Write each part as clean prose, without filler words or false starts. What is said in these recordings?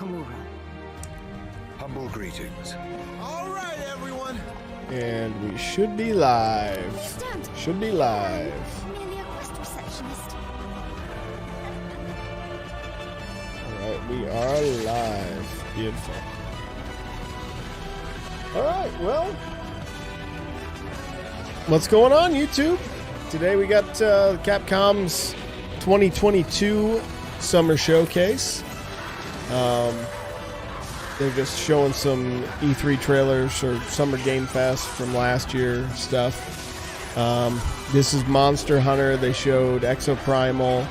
Nakamura. Humble greetings. All right, everyone. And we should be live. Understand? Should be live. I'm merely a quest receptionist. Alright, we are live. Beautiful. Alright, well. What's going on, YouTube? Today we got Capcom's 2022 Summer Showcase. They're just showing some E3 trailers or Summer Game Fest from last year stuff. This is Monster Hunter. They showed Exo Primal.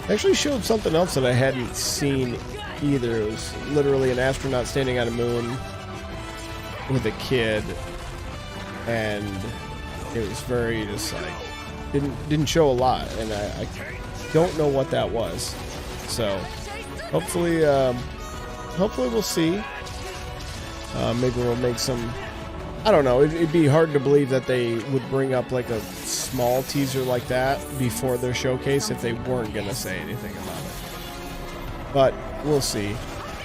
They actually showed something else that I hadn't seen either. It was literally an astronaut standing on a moon with a kid, and it was very just like didn't show a lot, and I don't know what that was. So hopefully we'll see. Maybe we'll make some. I don't know. It'd be hard to believe that they would bring up like a small teaser like that before their showcase if they weren't gonna say anything about it. But we'll see.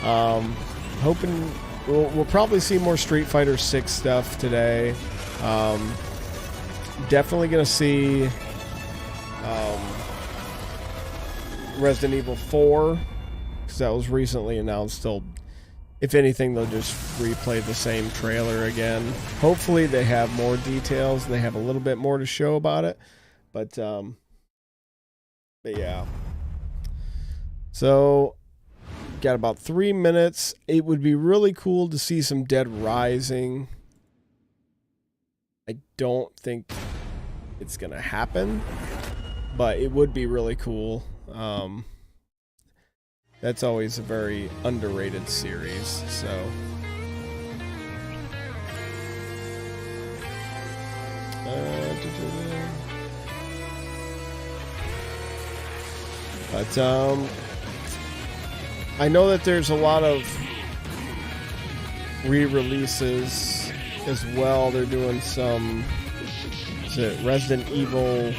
Hoping we'll probably see more Street Fighter 6 stuff today. Definitely gonna see Resident Evil 4 because that was recently announced. Still. If anything, they'll just replay the same trailer again. Hopefully, they have more details. They have a little bit more to show about it. But yeah. So, got about 3 minutes. It would be really cool to see some Dead Rising. I don't think it's going to happen. But it would be really cool. That's always a very underrated series, so. But, I know that there's a lot of re-releases as well. They're doing some, is it Resident Evil?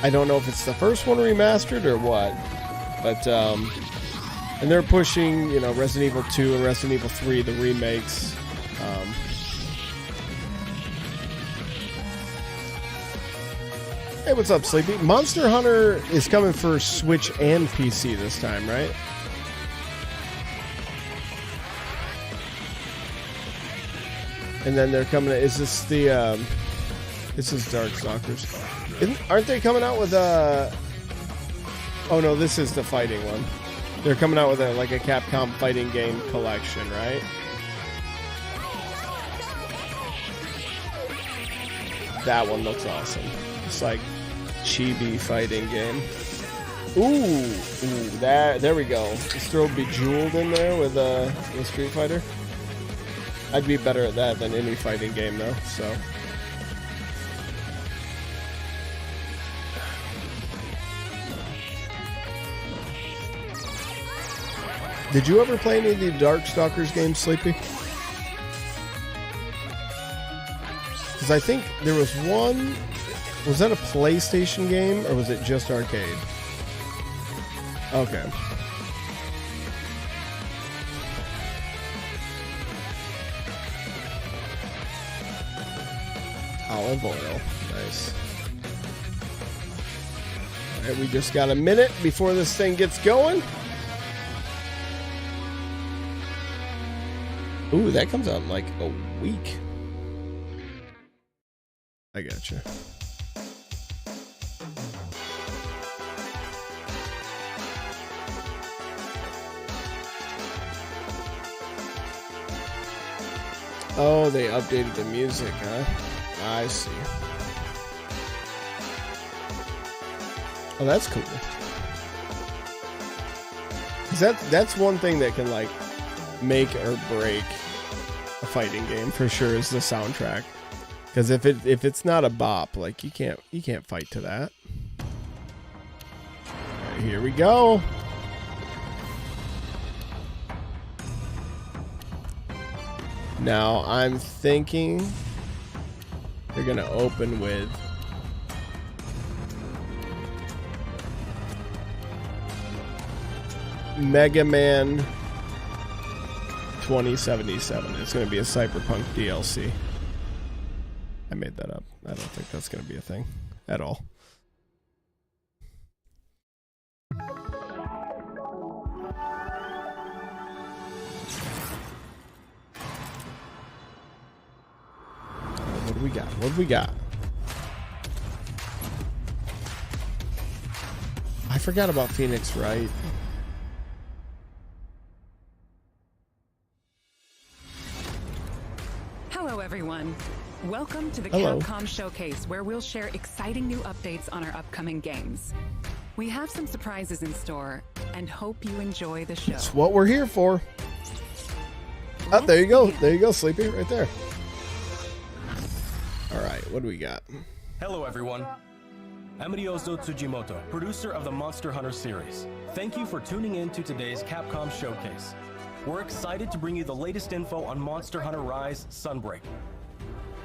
I don't know if it's the first one remastered or what. But, and they're pushing, you know, Resident Evil 2 and Resident Evil 3, the remakes. Hey, what's up, Sleepy? Monster Hunter is coming for Switch and PC this time, right? And then they're coming, is this the, this is Darkstalkers. Aren't they coming out with, oh no, this is the fighting one. They're coming out with like a Capcom fighting game collection, right? That one looks awesome. It's like chibi fighting game. Ooh, there we go. Just throw Bejeweled in there with Street Fighter. I'd be better at that than any fighting game though, so. Did you ever play any of the Darkstalkers games, Sleepy? Because I think there was one. Was that a PlayStation game or was it just arcade? Okay. Olive oil. Nice. Alright, we just got a minute before this thing gets going. Ooh, that comes out in like a week. I gotcha. Oh, they updated the music, huh? I see. Oh, that's cool. 'Cause that's one thing that can like make or break a fighting game for sure is the soundtrack. Because if it's not a bop, like you can't fight to that. All right, here we go. Now I'm thinking they're gonna open with Mega Man 2077. It's going to be a Cyberpunk DLC. I made that up. I don't think that's going to be a thing at all. What do we got? What do we got? I forgot about Phoenix Wright. Hello, everyone. Welcome to the Hello. Capcom Showcase, where we'll share exciting new updates on our upcoming games. We have some surprises in store, and hope you enjoy the show. That's what we're here for. Oh, there you go. There you go, Sleepy. Right there. All right, what do we got? Hello everyone. I'm Ryozo Tsujimoto, producer of the Monster Hunter series. Thank you for tuning in to today's Capcom Showcase. We're excited to bring you the latest info on Monster Hunter Rise Sunbreak,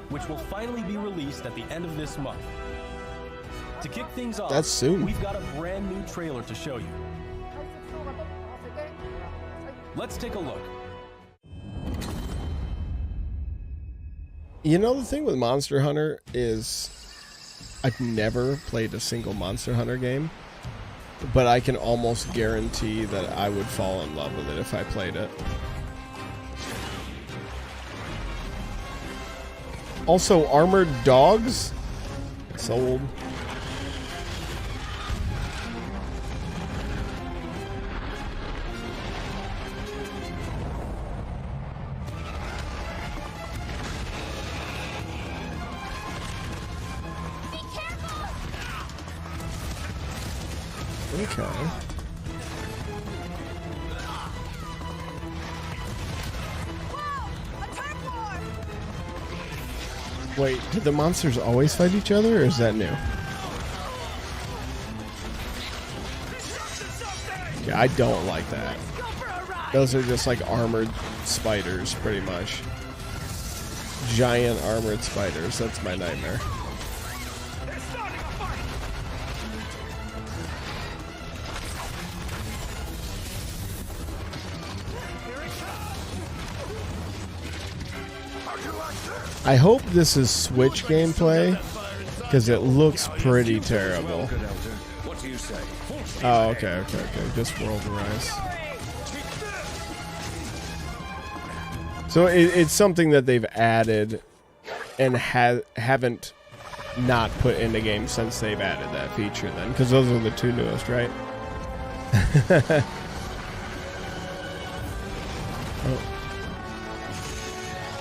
which will finally be released at the end of this month. To kick things off, That's soon. We've got a brand new trailer to show you. Let's take a look. You know, the thing with Monster Hunter is I've never played a single Monster Hunter game, but I can almost guarantee that I would fall in love with it if I played it. Also, armored dogs? Sold. Okay. Wait, did the monsters always fight each other, or is that new? Yeah, I don't like that. Those are just like armored spiders, pretty much. Giant armored spiders. That's my nightmare. I hope this is Switch gameplay, because it looks pretty terrible. What do you say? Oh, okay. Just World Rise. So it's something that they've added and haven't not put in the game since they've added that feature then, because those are the two newest, right?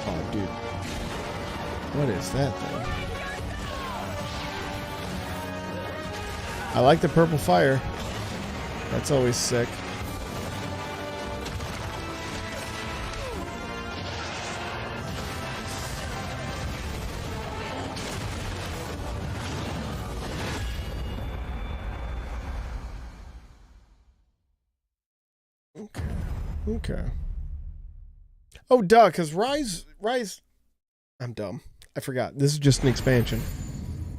Oh, dude. What is that thing? I like the purple fire. That's always sick. Okay. Oh, duh, because Rise... I'm dumb. I forgot. This is just an expansion.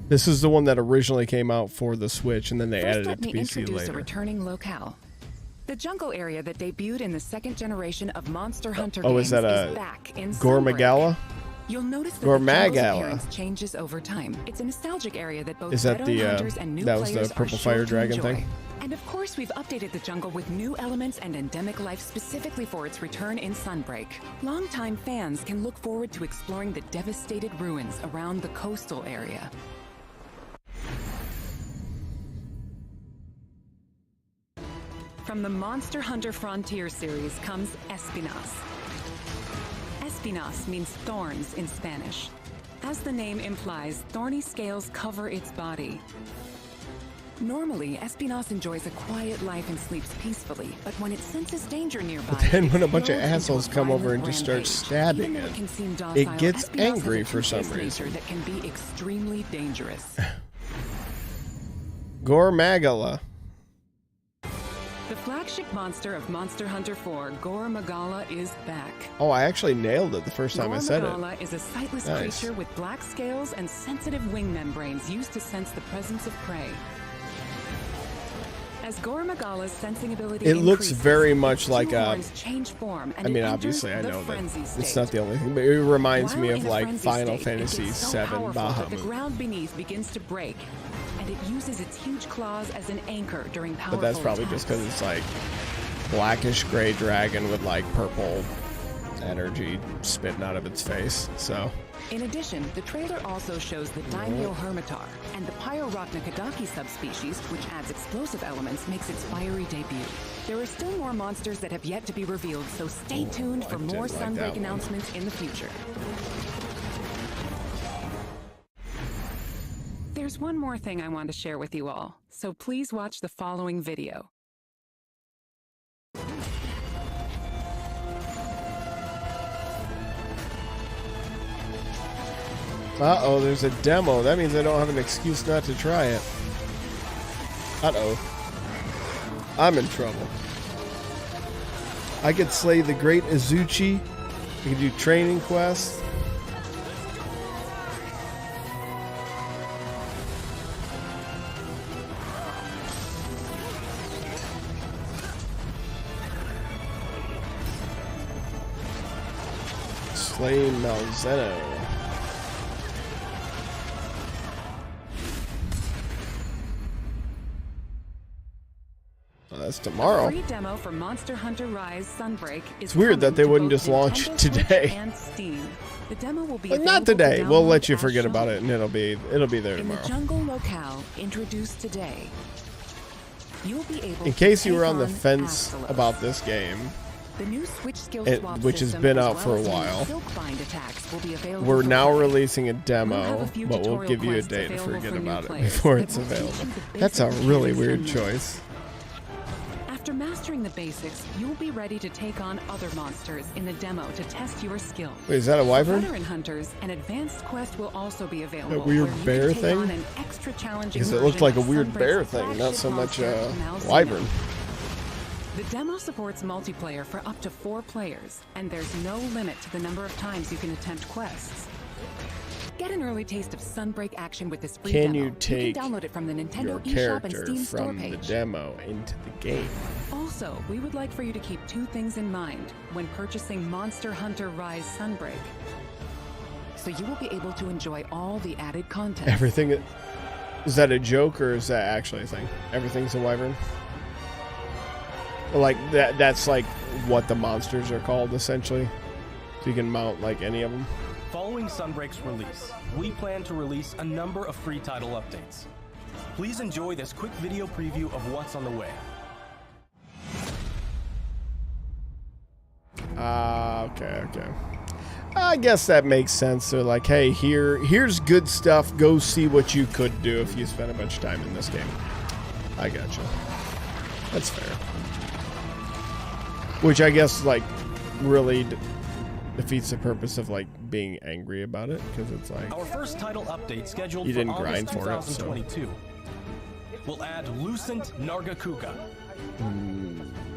This is the one that originally came out for the Switch, and then they added it to PC introduce later. a returning locale. The jungle area that debuted in the second generation of Monster Hunter games is that is back in Gormagala? You'll notice that Gormagala. the jungle's appearance changes over time. It's a nostalgic area that both Is that veteran the hunters and new that was players the purple are sure fire to dragon enjoy. thing? And of course, we've updated the jungle with new elements and endemic life specifically for its return in Sunbreak. Longtime fans can look forward to exploring the devastated ruins around the coastal area. From the Monster Hunter Frontier series comes Espinas. Espinas means thorns in Spanish. As the name implies, thorny scales cover its body. Normally, Espinas enjoys a quiet life and sleeps peacefully, but when it senses danger nearby, But then when a bunch of it grows into assholes a come over violent and just start rampage. stabbing Even though it, can seem it docile, gets Espinas has angry a for some two-faced nature reason. that can be extremely dangerous. Gormagala. The flagship monster of Monster Hunter 4, Gormagala, is back. Oh, I actually nailed it the first time I said it. Gormagala is a sightless Nice. creature with black scales and sensitive wing membranes used to sense the presence of prey. As Gore Magala's sensing ability It looks increases, very much its like two a. horns change form, and I mean, it obviously, I enters the know that frenzy it's state. not the only thing, but it reminds me While of in a like frenzy Final state, Fantasy it gets so VII powerful that the Bahamut. ground beneath begins to break, and it uses its huge claws as an anchor during powerful But that's probably just because it's like blackish gray dragon with like purple energy spitting out of its face. So In addition, the trailer also shows the Daimyo Hermitar, and the Pyrorotnikadaki subspecies, which adds explosive elements, makes its fiery debut. There are still more monsters that have yet to be revealed, so stay tuned for more Sunbreak announcements in the future. There's one more thing I want to share with you all, so please watch the following video. Uh-oh, there's a demo. That means I don't have an excuse not to try it. Uh-oh. I'm in trouble. I could slay the great Izuchi. I could do training quests. Slay Malzeno. That's tomorrow. A free demo for Monster Hunter Rise Sunbreak is It's weird that they coming to wouldn't both just launch Nintendo today. Switch and Steam. The demo will be But not available to today. We'll download let you as forget shown. about it, and it'll be there In the tomorrow. jungle locale introduced today, you'll be able In case to you were take on the on fence Astalos. about this game, The new Switch skill It- swap which has system, been as out well for a as new while. Silkbind attacks will be available we're for now play. releasing a We'll have demo, a few but we'll tutorial give you a quests date to available forget for new about it players before that it's will teach available. you the That's a basic really mechanics weird and choice. After mastering the basics, you'll be ready to take on other monsters in the demo to test your skills. Wait, is that a wyvern? Veteran hunters, an advanced quest will also be available. That weird where you bear can take thing? on an extra challenging Because it looked version like a of weird Sunbreak's bear thing, not flagship so much monster, a Malzeno. wyvern. The demo supports multiplayer for up to 4 players, and there's no limit to the number of times you can attempt quests. Get an early taste of Sunbreak action with this free Can demo. you take can download it from the Nintendo your eShop and character Steam store from the page. demo into the game? Also, we would like for you to keep 2 things in mind when purchasing Monster Hunter Rise Sunbreak. So you will be able to enjoy all the added content. Everything. Is that a joke or is that actually a thing? Everything's a wyvern? Like, that's like what the monsters are called, essentially. So you can mount like any of them. Following Sunbreak's release, we plan to release a number of free title updates. Please enjoy this quick video preview of what's on the way. Okay. I guess that makes sense. They're like, hey, here's good stuff. Go see what you could do if you spent a bunch of time in this game. I gotcha. That's fair. Which I guess, like, really defeats the purpose of, like, being angry about it. Because it's like, Our first title update scheduled You for didn't August grind for it, so. 2022 will add Lucent Nargacuga.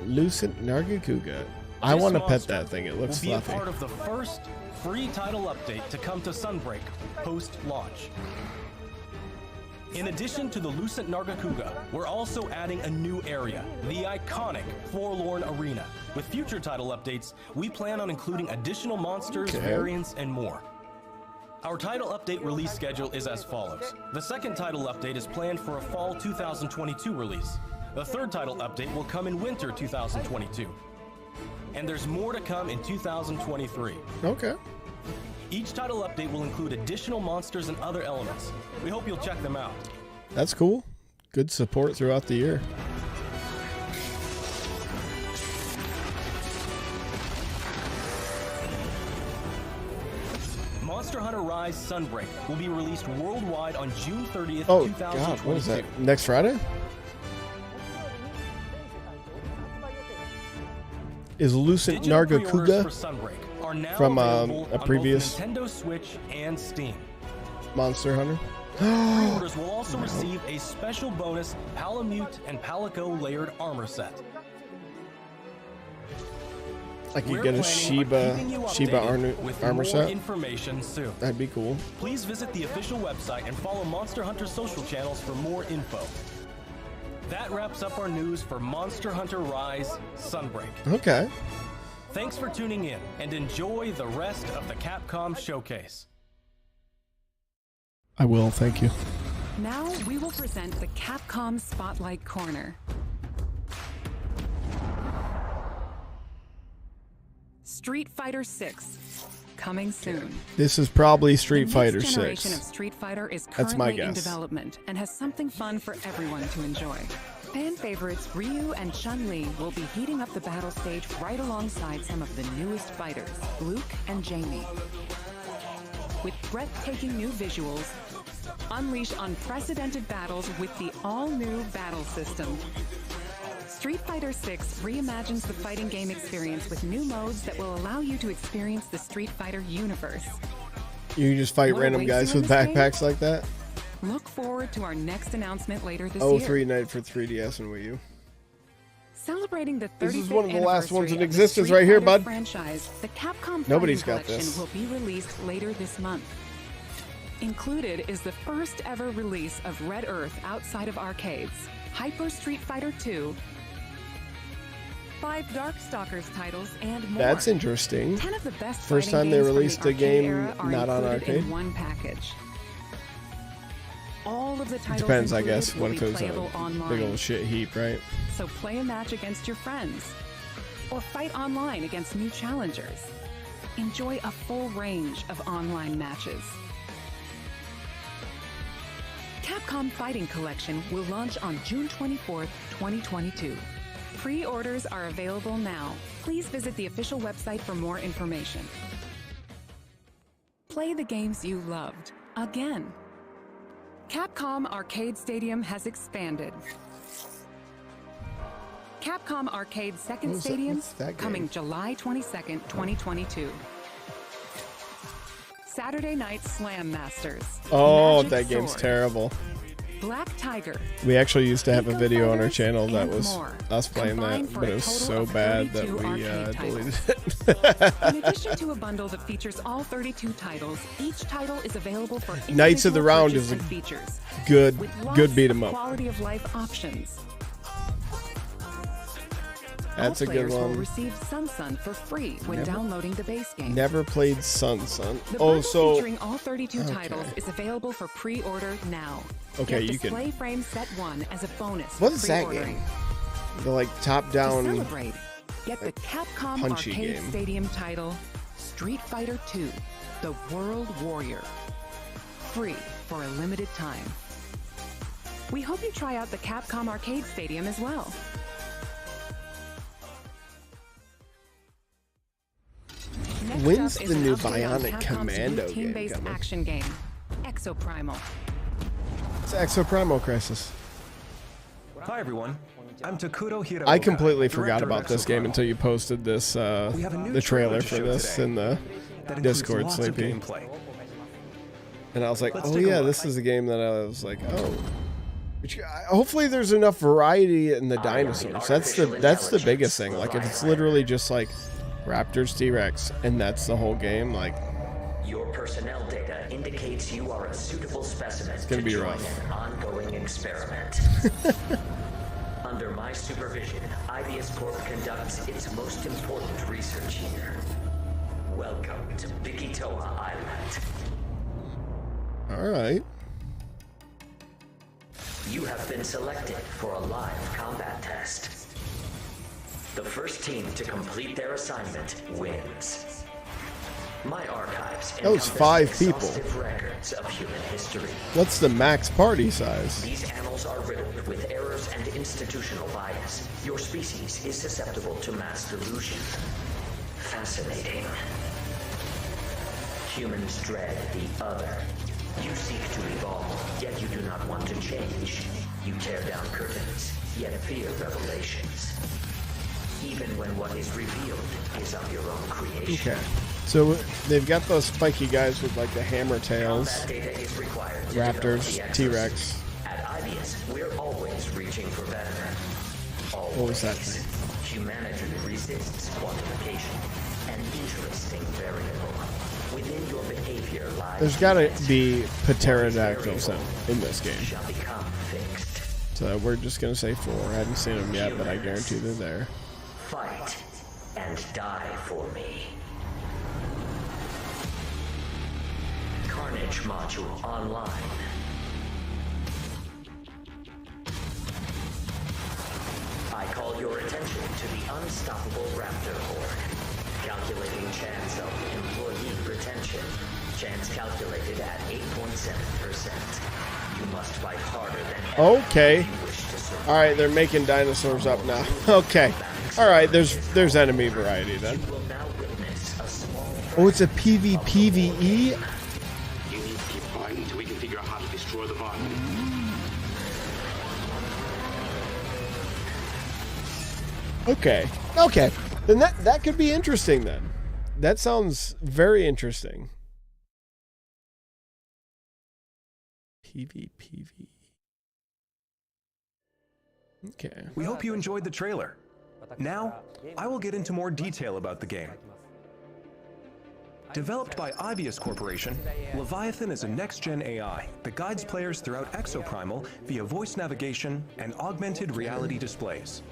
Lucent Nargacuga. I This want to pet monster that thing. It looks will be fluffy. a part of the first free title update to come to Sunbreak post-launch. In addition to the Lucent Nargacuga, we're also adding a new area, the iconic Forlorn Arena. With future title updates, we plan on including additional monsters, Okay. variants, and more. Our title update release schedule is as follows. The second title update is planned for a fall 2022 release. The third title update will come in winter 2022. And there's more to come in 2023. Okay. Each title update will include additional monsters and other elements. We hope you'll check them out. That's cool. Good support throughout the year. Monster Hunter Rise Sunbreak will be released worldwide on June 30th, Oh, 2022. God. What is that? Next Friday? Is Lucent Digital pre-orders Nargacuga for Sunbreak are now from, available a on both previous- Nintendo Switch and Steam. Monster Hunter? Pre-orders will also receive a special bonus Palamute and Palico layered armor set. I could We're get a planning on keeping you Shiba updated with armor more set. information soon. That'd be cool. Please visit the official website and follow Monster Hunter's social channels for more info. That wraps up our news for Monster Hunter Rise Sunbreak. Okay. Thanks for tuning in, and enjoy the rest of the Capcom showcase. I will, thank you. Now we will present the Capcom Spotlight Corner. Street Fighter 6, coming soon. This is probably Street Fighter The next generation 6. of Street Fighter is That's my currently in guess. development and has something fun for everyone to enjoy. Fan favorites Ryu and Chun-Li will be heating up the battle stage right alongside some of the newest fighters, Luke and Jamie. With breathtaking new visuals, unleash unprecedented battles with the all-new battle system. Street Fighter 6 reimagines the fighting game experience with new modes that will allow you to experience the Street Fighter universe. You just fight What random awaits guys you with in this game? backpacks like that? Look forward to our next announcement later this Oh, year. 3 Night for 3DS and Wii U. Celebrating the 35th This is one of the last ones in anniversary of the existence Street right here, Fighter bud. franchise, the Capcom Nobody's Fighting got Collection this. will be released later this month. Included is the first ever release of Red Earth outside of arcades, Hyper Street Fighter 2, 5 Darkstalkers titles, and more. That's interesting. 10 of the best First fighting time they games from released the a arcade game era are not on included arcade? in one package. All of the titles Depends, I included guess. will What if be it was playable a online. big old shit heap, right? So play a match against your friends, or fight online against new challengers. Enjoy a full range of online matches. Capcom Fighting Collection will launch on June 24th, 2022. Pre-orders are available now. Please visit the official website for more information. Play the games you loved again. Capcom Arcade Stadium has expanded. Capcom Arcade Second What's that- Stadium what's that game? coming July 22nd, 2022. Saturday Night Slam Masters. Oh, Magic that game's Sword, terrible. Black Tiger. We actually used to have a Eco video on our Fighters, channel that and was more. us playing Combined that, for but a it was total so of bad that 32 we arcade deleted titles. it. In addition to a bundle that features all 32 titles, each title is available for Knights of the individual Round purchase is a and features, Good, with lots good beat 'em of up. quality of life options. That's a All good players will one. receive Sun for free when downloading the base game. Never played Sun. The Oh, bundle so featuring all 32 titles is available for pre-order now. Okay, Get you can- Display Frame Set 1 as a bonus. What for is that pre-ordering. game? The like To top-down. celebrate, get the Capcom punchy Arcade game. Stadium title, Street Fighter 2, The World Warrior. Free for a limited time. We hope you try out the Capcom Arcade Stadium as well. Next When's up is the an new update on Bionic Capcom's Commando new game team-based coming? action game, Primal. It's Exo Primal Crisis. Hi everyone, I'm Takuto Hiraoka. I completely forgot director of about this Exo game Primal. until you posted this, We have a new the trailer to for show this today in the that includes Discord, lots of Sleepy. gameplay. And I was like, Let's oh take a yeah, look. this is a game that I was like, oh. Hopefully there's enough variety in the dinosaurs. That's the biggest thing. Like if it's literally just like Raptors, T-Rex, and that's the whole game, like Your personnel data indicates you are a suitable specimen gonna to be join rough. an ongoing experiment. Under my supervision, Ibius Corp conducts its most important research here. Welcome to Bikitoa Island. alright. You have been selected for a live combat test. The first team to complete their assignment wins. My archives That was encompass 5 people. exhaustive records of human history. What's the max party size? These annals are riddled with errors and institutional bias. Your species is susceptible to mass delusion. Fascinating. Humans dread the other. You seek to evolve, yet you do not want to change. You tear down curtains, yet fear revelations. Even when what is revealed is of your own creation. Okay. So they've got those spiky guys with like the hammer tails, Combat data is required to develop Raptors, the answers. T-Rex. At Ibius, we're always reaching for better. Always. What was that thing? Humanity resists quantification, an interesting variable. Within your behavior lies... There's gotta be pterodactyls in this game. ...shall become fixed. So we're just gonna say 4. I haven't seen them yet, but I guarantee they're there. Fight and die for me. Carnage module online. I call your attention to the unstoppable raptor horde. Calculating chance of employee retention. Chance calculated at 8.7%. You must fight harder than ever Okay. if you wish to survive. All right, they're making dinosaurs up now. Okay. All right, there's enemy variety then. You will now witness a small Oh, it's a PvPvE. You need to keep fighting until we can figure out how to destroy the bot. Okay. Okay. Then that could be interesting then. That sounds very interesting. PvPvE. Okay. We hope you enjoyed the trailer. Now, I will get into more detail about the game. Developed by Ibius Corporation, Leviathan is a next-gen AI that guides players throughout Exoprimal via voice navigation and augmented reality displays.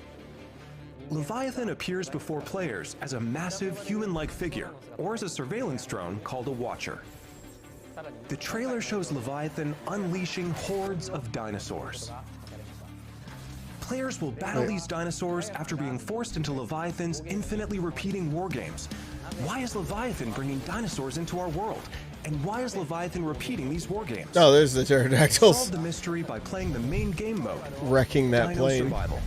Leviathan appears before players as a massive human-like figure, or as a surveillance drone called a Watcher. The trailer shows Leviathan unleashing hordes of dinosaurs. Players will battle these dinosaurs after being forced into Leviathan's infinitely repeating wargames. Why is Leviathan bringing dinosaurs into our world? And why is Leviathan repeating these wargames? Oh, there's the Solve pterodactyls the mystery by playing the main game mode, wrecking that Dino plane. Survival.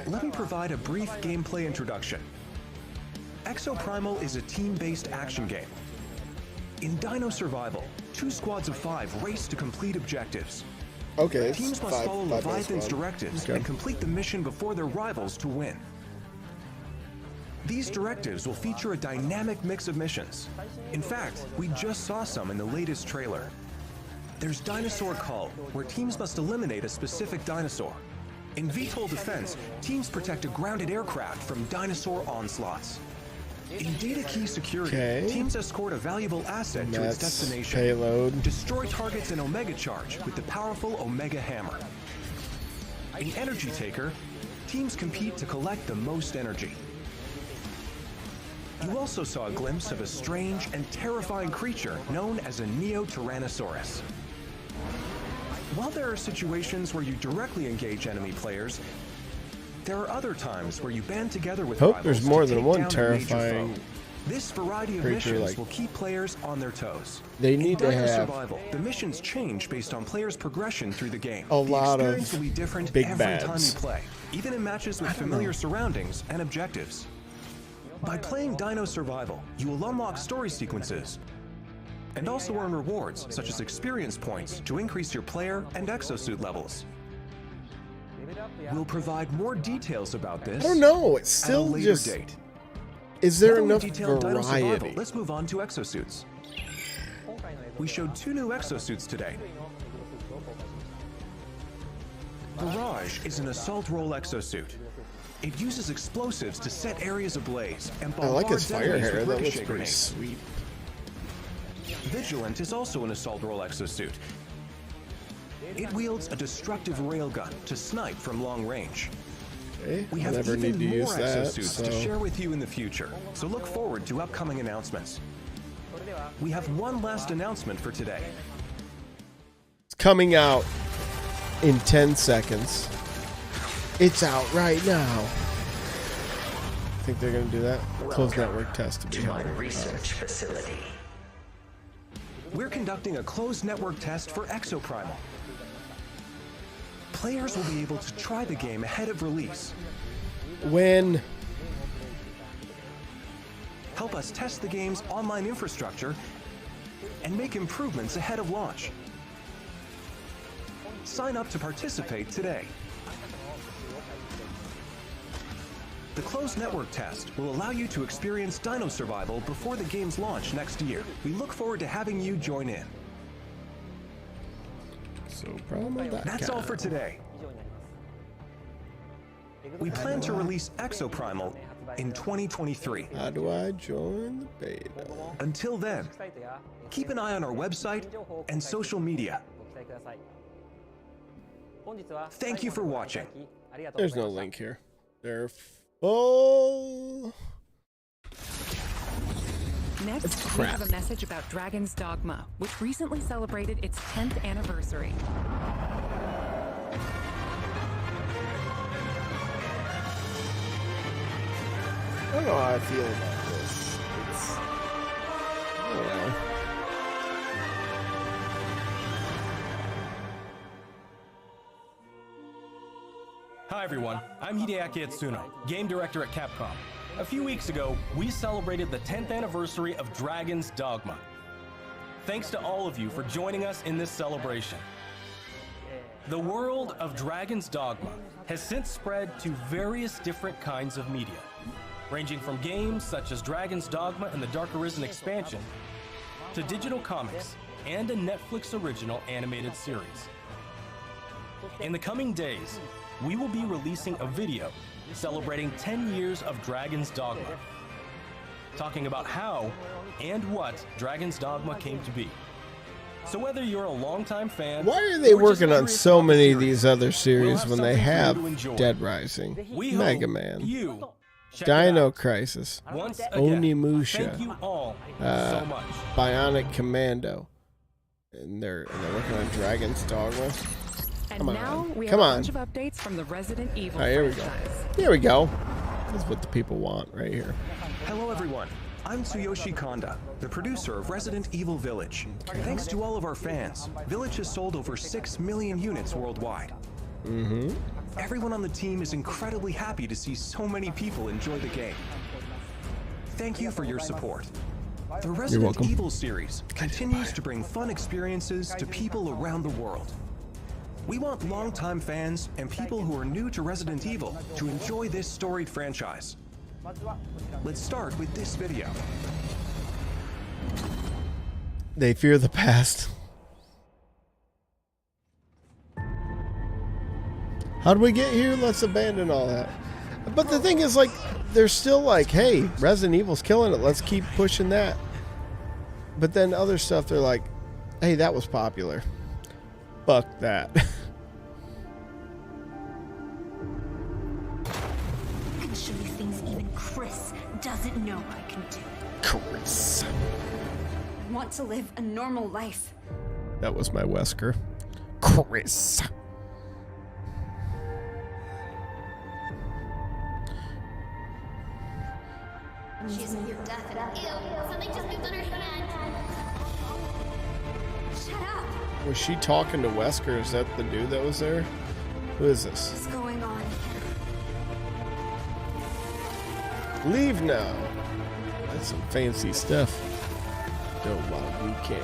Let me provide a brief gameplay introduction. Exoprimal is a team-based action game. In Dino Survival, 2 squads of 5 race to complete objectives. Okay, it's Teams must follow five Leviathan's squad. directives Okay. and complete the mission before their rivals to win. These directives will feature a dynamic mix of missions. In fact, we just saw some in the latest trailer. There's Dinosaur Cull, where teams must eliminate a specific dinosaur. In VTOL Defense, teams protect a grounded aircraft from dinosaur onslaughts. In Data Key Security, Okay. teams escort a valuable asset And to its that's destination. payload. Destroy targets in Omega Charge with the powerful Omega Hammer. In Energy Taker, teams compete to collect the most energy. You also saw a glimpse of a strange and terrifying creature known as a Neo-Tyrannosaurus. While there are situations where you directly engage enemy players, there are other times where you band together with Hope rivals there's more to than take one down a major terrifying foe. This variety of creature, missions like- will keep players on their toes. They need to In Dino have Survival, the missions change based on players' progression through the game. a lot the of experience will be different big every time bads. you play, even in matches with familiar surroundings and objectives. By playing Dino Survival, you will unlock story sequences and also earn rewards such as experience points to increase your player and exosuit levels. We'll provide more details about this I don't know. It's at a still later just. date. Is there Now that we've enough detailed Dino Survival, variety? let's move on to exosuits. We showed 2 new exosuits today. Barrage is an assault role exosuit. It uses explosives to set areas ablaze and I like his bombards fire enemies hair. with That looks ricochet pretty grenades. sweet. Vigilant is also an assault role exosuit. It wields a destructive railgun to snipe from long range. Okay, We I have never even need to more use that. exosuits to So. share with you in the future, so look forward to upcoming announcements. We have one last announcement for today. It's coming out in 10 seconds. It's out right now. Think they're going to do that? Closed network test to be to my held. research facility. We're conducting a closed network test for Exoprimal. Players will be able to try the game ahead of release. When? Help us test the game's online infrastructure and make improvements ahead of launch. Sign up to participate today. The closed network test will allow you to experience Dino Survival before the game's launch next year. We look forward to having you join in. So Primal.com. That's all for today. We plan to release Exoprimal in 2023. How do I join the beta? Until then, keep an eye on our website and social media. Thank you for watching. There's no link here. They're full. Next, we have a message about Dragon's Dogma, which recently celebrated its 10th anniversary. I don't know how I feel about this. I don't know. Hi everyone, I'm Hideaki Itsuno, game director at Capcom. A few weeks ago, we celebrated the 10th anniversary of Dragon's Dogma. Thanks to all of you for joining us in this celebration. The world of Dragon's Dogma has since spread to various different kinds of media, ranging from games such as Dragon's Dogma and the Dark Arisen expansion, to digital comics and a Netflix original animated series. In the coming days, we will be releasing a video celebrating 10 years of Dragon's Dogma, talking about how and what Dragon's Dogma came to be. So whether you're a longtime fan, why are they working on so many of these other series when they have enjoy. Dead Rising, Mega Man, you Dino Crisis, once again, Onimusha, thank you all so much. Bionic Commando, and they're working on Dragon's Dogma. And now we have Come a on. bunch of updates from the Resident Evil All right, here we go. franchise. Here we go. This is what the people want right here. Hello everyone, I'm Tsuyoshi Konda, the producer of Resident Evil Village. Thanks to all of our fans, Village has sold over 6 million units worldwide. Everyone on the team is incredibly happy to see so many people enjoy the game. Thank you for your support. The Resident welcome. Evil series continues to bring fun experiences to people around the world. We want longtime fans and people who are new to Resident Evil to enjoy this storied franchise. Let's start with this video. They fear the past. How do we get here? Let's abandon all that. But the thing is, like, they're still like, hey, Resident Evil's killing it. Let's keep pushing that. But then other stuff, they're like, hey, that was popular. Fuck that. I can show you things even Chris doesn't know I can do. Chris. I want to live a normal life. That was my Wesker. Chris. She's near death. Ew, something just moved on her hand. Shut up. Was she talking to Wesker? Is that the dude that was there? Who is this? What's going on? Leave now. That's some fancy stuff. Go while you can.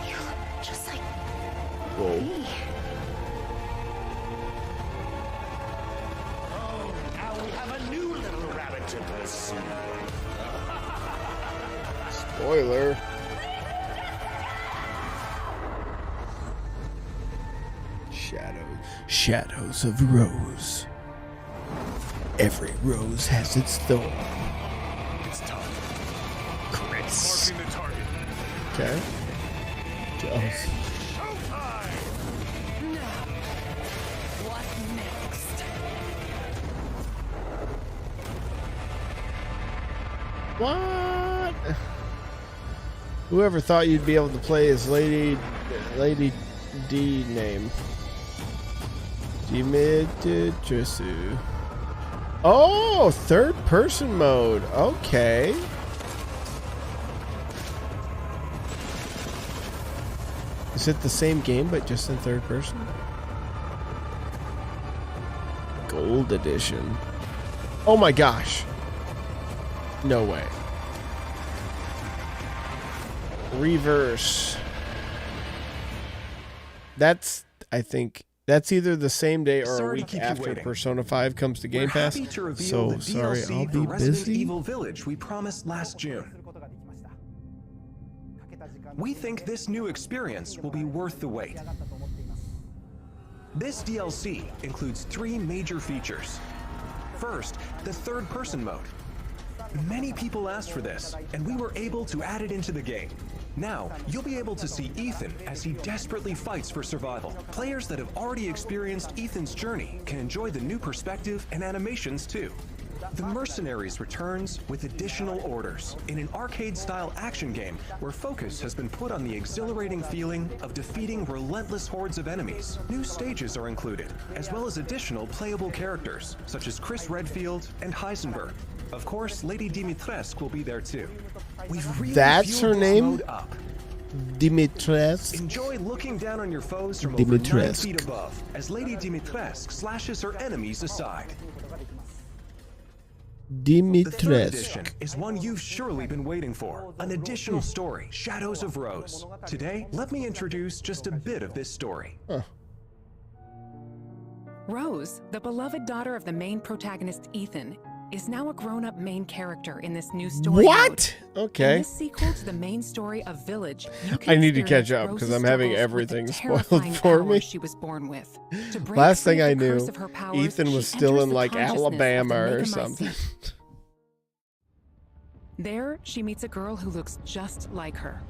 You look just like Whoa. me. Now we have a new little rabbit to pursue. Spoiler. Shadows of Rose. Every rose has its thorn. It's time. Chris. Marking the target. Okay. Jealous. Showtime! What next? What? Whoever thought you'd be able to play as Lady D name? Dimitrissu. Oh, third person mode. Okay. Is it the same game but just in third person? Gold edition. Oh my gosh. No way. Reverse. That's, I think, that's either the same day or a Sorry to week keep you after waiting. Persona 5 comes to Game We're Pass. happy to reveal So the sorry, DLC I'll for be Resident busy. Evil Village we promised last June. We think this new experience will be worth the wait. This DLC includes 3 major features. First, the third-person mode. Many people asked for this, and we were able to add it into the game. Now, you'll be able to see Ethan as he desperately fights for survival. Players that have already experienced Ethan's journey can enjoy the new perspective and animations too. The Mercenaries returns with additional orders in an arcade-style action game where focus has been put on the exhilarating feeling of defeating relentless hordes of enemies. New stages are included, as well as additional playable characters, such as Chris Redfield and Heisenberg. Of course, Lady Dimitrescu will be there too. We've really That's her fueled this name? mode up. Dimitrescu. Enjoy looking down on your foes from over 9 feet above as Lady Dimitrescu slashes her enemies aside. The third edition is one you've surely been waiting for. An additional story, Shadows of Rose. Today, let me introduce just a bit of this story. Rose, the beloved daughter of the main protagonist Ethan, is now a grown-up main character in this new story. What? Mode. Okay. In this sequel to the main story of Village, you can I need to catch experience up because Rose's I'm having struggles everything with the spoiled terrifying for me. powers she was born with. To break Last free thing of I the knew, curse of her powers, Ethan was she still enters in the like consciousness of the Alabama or Megamycete. something. There, she meets a girl who looks just like her.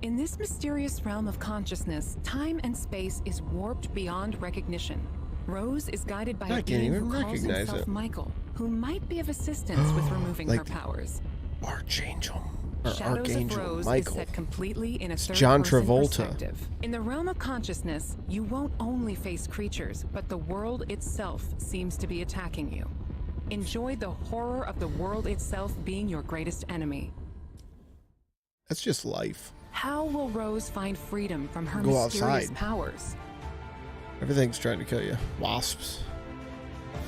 In this mysterious realm of consciousness, time and space is warped beyond recognition. Rose is guided by I a can't being even who calls recognize himself it. Michael, who might be of assistance with removing her Like powers. Archangel. Or Shadows Archangel of Rose Michael. is set completely in a John third-person Travolta. perspective. In the realm of consciousness, you won't only face creatures, but the world itself seems to be attacking you. Enjoy the horror of the world itself being your greatest enemy. That's just life. How will Rose find freedom from her Go mysterious outside. powers? Everything's trying to kill you. Wasps.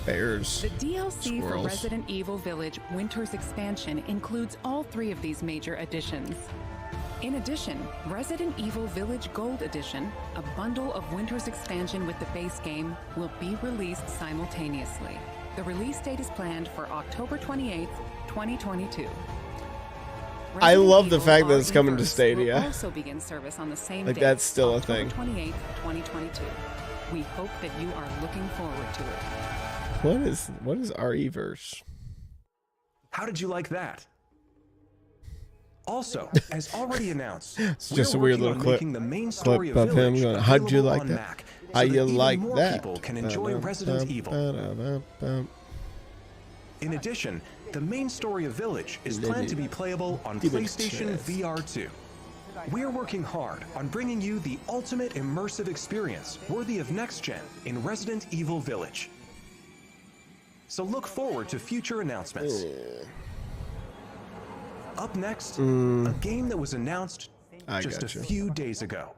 Bears. The DLC for Squirrels. Resident Evil Village Winter's Expansion includes all 3 of these major additions. In addition, Resident Evil Village Gold Edition, a bundle of Winter's Expansion with the base game, will be released simultaneously. The release date is planned for October 28th, 2022. I Resident love the Evil fact that it's coming to RE-verse Stadia. will also begin service on the same Like, date, that's still a October thing. 28th, 2022. We hope that you are looking forward to it. What is RE-verse? How did you like that? Also, as already announced, It's just a we're weird working little on clip, making the main story of him Village going, how'd you available like on that? Mac, How so you that even like more that? people can enjoy Resident Evil. In addition, the main story of Village is planned to be playable on PlayStation VR 2. We're working hard on bringing you the ultimate immersive experience worthy of next gen in Resident Evil Village. So look forward to future announcements. Up next, a game that was announced just a few days ago.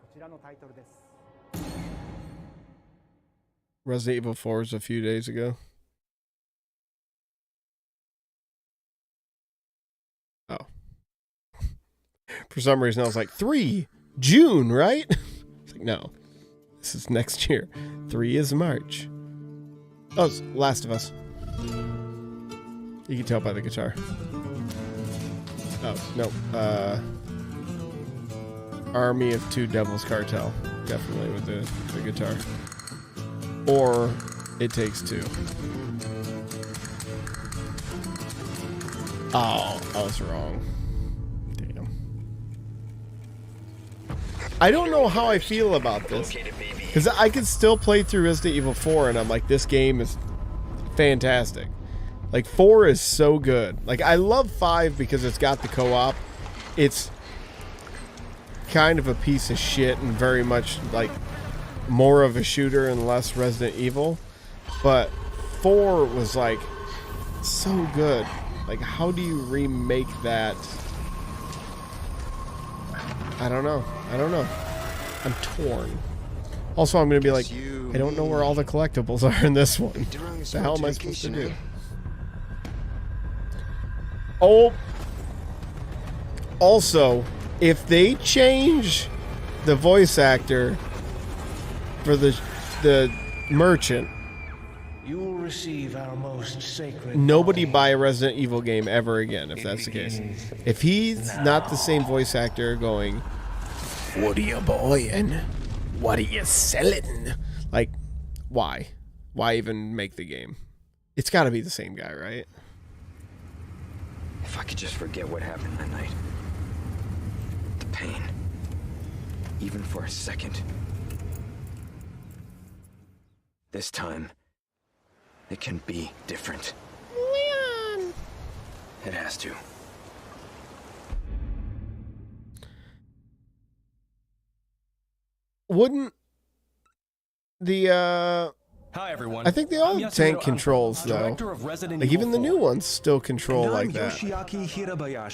Resident Evil 4 is a few days ago. Oh. For some reason, I was like, 3 June, right? It's like, no. This is next year. 3 is March. Oh, it's Last of Us. You can tell by the guitar. Oh, no. Army of Two Devils Cartel. Definitely with the guitar. Or It Takes Two. Oh, I was wrong. Damn. I don't know how I feel about this. Because I could still play through Resident Evil 4 and I'm like, this game is fantastic. Like, 4 is so good. Like, I love 5 because it's got the co-op. It's kind of a piece of shit and very much, like, more of a shooter and less Resident Evil. But 4 was, like, so good. Like, how do you remake that? I don't know. I'm torn. Also, I'm going to be like, I don't know where all the collectibles are in this one. What the hell am I supposed to do? Oh. Also, if they change the voice actor for the merchant, you will receive our most sacred. Nobody buy a Resident Evil game ever again, if that's the case. If he's not the same voice actor going, what are you buying? What are you selling? Like, why? Why even make the game? It's got to be the same guy, right? If I could just forget what happened that night. The pain. Even for a second. This time, it can be different. Leon! It has to. Wouldn't the Hi everyone. I think they all have tank controls though. Like even the new ones still control like that.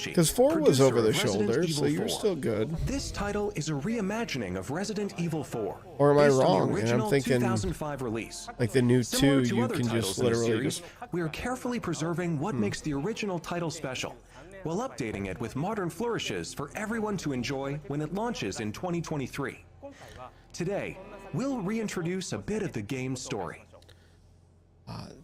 Because 4 was over the shoulder, so you're still good. This title is a reimagining of Resident Evil 4. Or am I Based on the wrong? And I'm original thinking 2005 release. like the new Similar 2, to you other can titles just in the literally series, just. we are carefully preserving what makes the original title special, while updating it with modern flourishes for everyone to enjoy when it launches in 2023. Today, we'll reintroduce a bit of the game's story.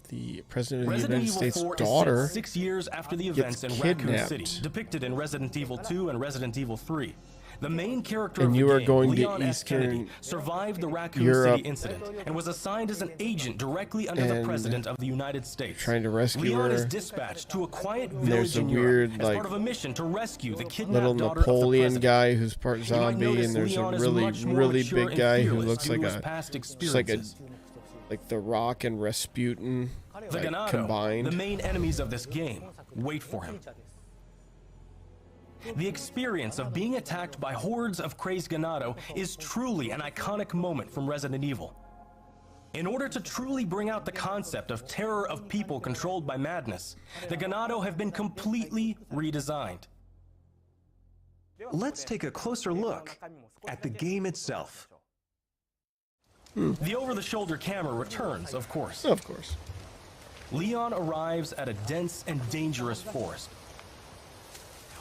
The president of the Resident United Evil States 4 daughter is set 6 years after the events in gets Raccoon kidnapped. City, depicted in Resident Evil 2 and Resident Evil 3. The main character And of you the are game, going to Leon S. Eastern Kennedy, survived the Raccoon Europe City incident and was assigned as an agent directly under the and President of the United States. trying to rescue Leon her. is dispatched to a quiet And there's village a in weird, Europe as like, part of a mission to rescue the kidnapped little daughter of the Napoleon President. guy who's part You might zombie, notice and there's Leon a is really, much more really mature big and guy who fearless looks due like to his a, past just like a, experiences. like The Rock and Rasputin, The like, Ganado, combined. the main enemies of this game, wait for him. The experience of being attacked by hordes of crazed Ganado is truly an iconic moment from Resident Evil. In order to truly bring out the concept of terror of people controlled by madness, the Ganado have been completely redesigned. Let's take a closer look at the game itself. The over-the-shoulder camera returns, of course. Of course. Leon arrives at a dense and dangerous forest.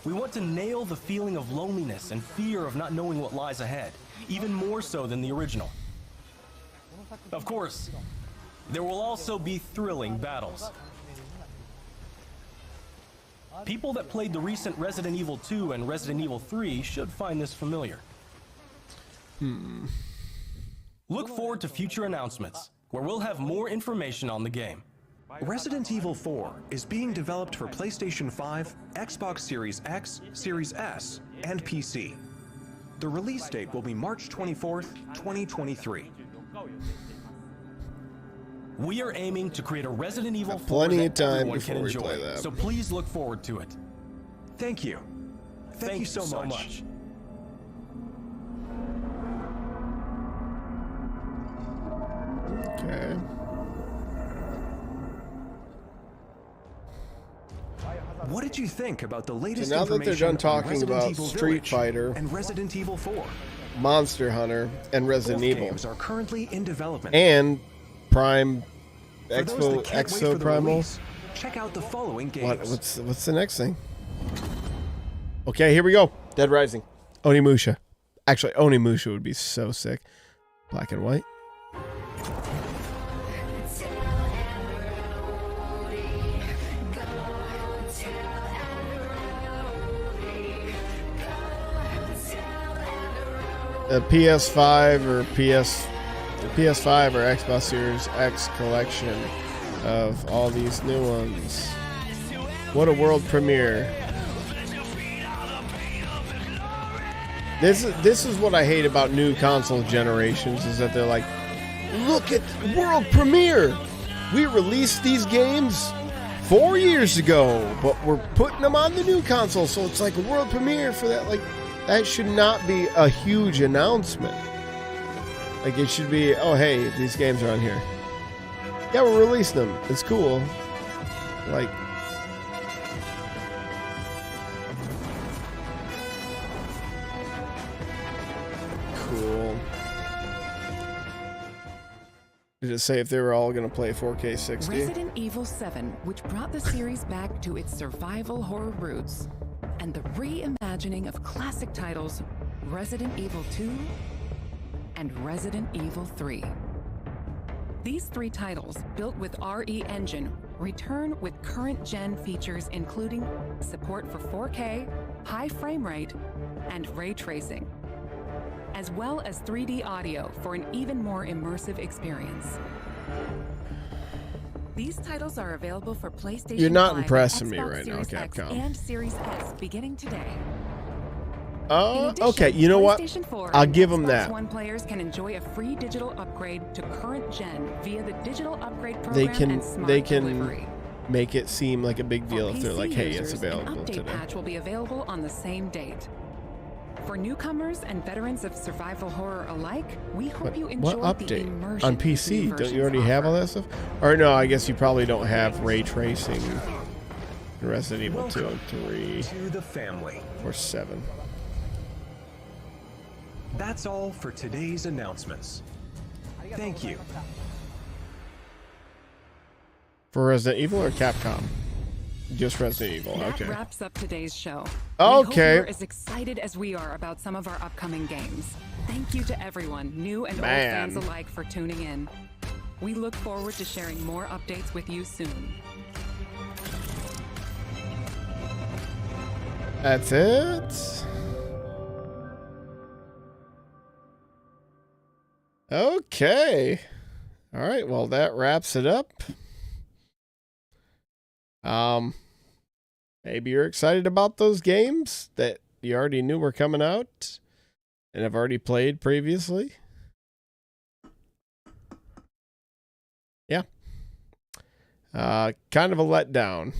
We want to nail the feeling of loneliness and fear of not knowing what lies ahead, even more so than the original. Of course, there will also be thrilling battles. People that played the recent Resident Evil 2 and Resident Evil 3 should find this familiar. Look forward to future announcements, where we'll have more information on the game. Resident Evil 4 is being developed for PlayStation 5, Xbox Series X, Series S, and PC. The release date will be March 24th, 2023. We are aiming to create a Resident Evil 4 plenty that of time everyone before can we enjoy, play that. so please look forward to it. Thank you. Thank you so much. Okay. What did you think about the latest So now that they're done information on talking Resident about Evil Street Village Fighter, and Resident Evil 4? Monster Hunter, and Resident Both Evil, games are currently in development. and For those that can't wait Exo for the Primal. release, check out the following games. What's the next thing? Okay, here we go. Dead Rising. Onimusha. Actually, Onimusha would be so sick. Black and white. A PS5 or PS5 or Xbox Series X collection of all these new ones. What a world premiere. This is what I hate about new console generations, is that they're like, look at world premiere. We released these games 4 years ago, but we're putting them on the new console, so it's like a world premiere for that. Like, that should not be a huge announcement. Like, it should be, oh hey, these games are on here. Yeah, we're releasing them. It's cool. Like, cool. Did it say if they were all going to play 4K 60? Resident Evil 7, which brought the series back to its survival horror roots, and the reimagining of classic titles Resident Evil 2 and Resident Evil 3. These three titles, built with RE Engine, return with current-gen features including support for 4K, high frame rate, and ray tracing, as well as 3D audio for an even more immersive experience. These titles are available for PlayStation 5, You're not impressing Xbox me right now, Series X, Capcom. and Series S beginning today. Okay, you know what? I'll give them that. One players can enjoy a free digital upgrade to current gen via the digital upgrade program and smart delivery. Make it seem like a big deal if they're like, hey, it's An available update today. patch will be available on the same date. For newcomers and veterans of survival horror alike, we hope you enjoy What the update? immersion On PC? Don't you already have all that stuff? Or no, I guess you probably don't have ray tracing in Resident Evil 2 and 3. To the family. Or 7. That's all for today's announcements. Thank you. For Resident Evil or Capcom? Just Resident Evil, That okay. wraps up today's show. Okay. We hope you're as excited as we are about some of our upcoming games. Thank you to everyone, new and old fans alike, for tuning in. We look forward to sharing more updates with you soon. That's it. Okay. All right, well, that wraps it up. Maybe you're excited about those games that you already knew were coming out and have already played previously. Yeah. Kind of a letdown.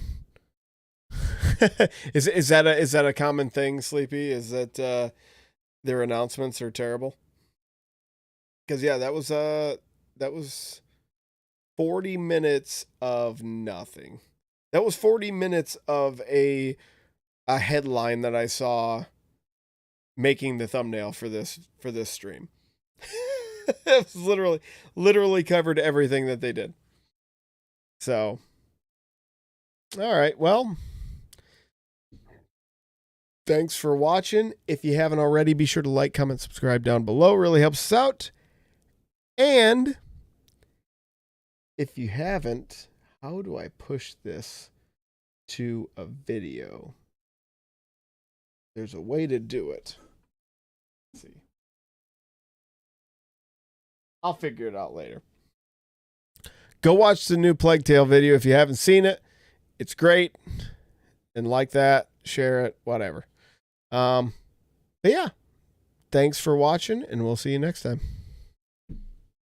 Is that a common thing, Sleepy? Is that their announcements are terrible? Because yeah, that was 40 minutes of nothing. That was 40 minutes of a headline that I saw making the thumbnail for this stream. It was literally covered everything that they did. So, all right, well, thanks for watching. If you haven't already, be sure to like, comment, subscribe down below. It really helps us out. And if you haven't, how do I push this to a video? There's a way to do it. Let's see. I'll figure it out later. Go watch the new Plague Tale video if you haven't seen it. It's great. And like that, share it, whatever. But yeah, thanks for watching, and we'll see you next time.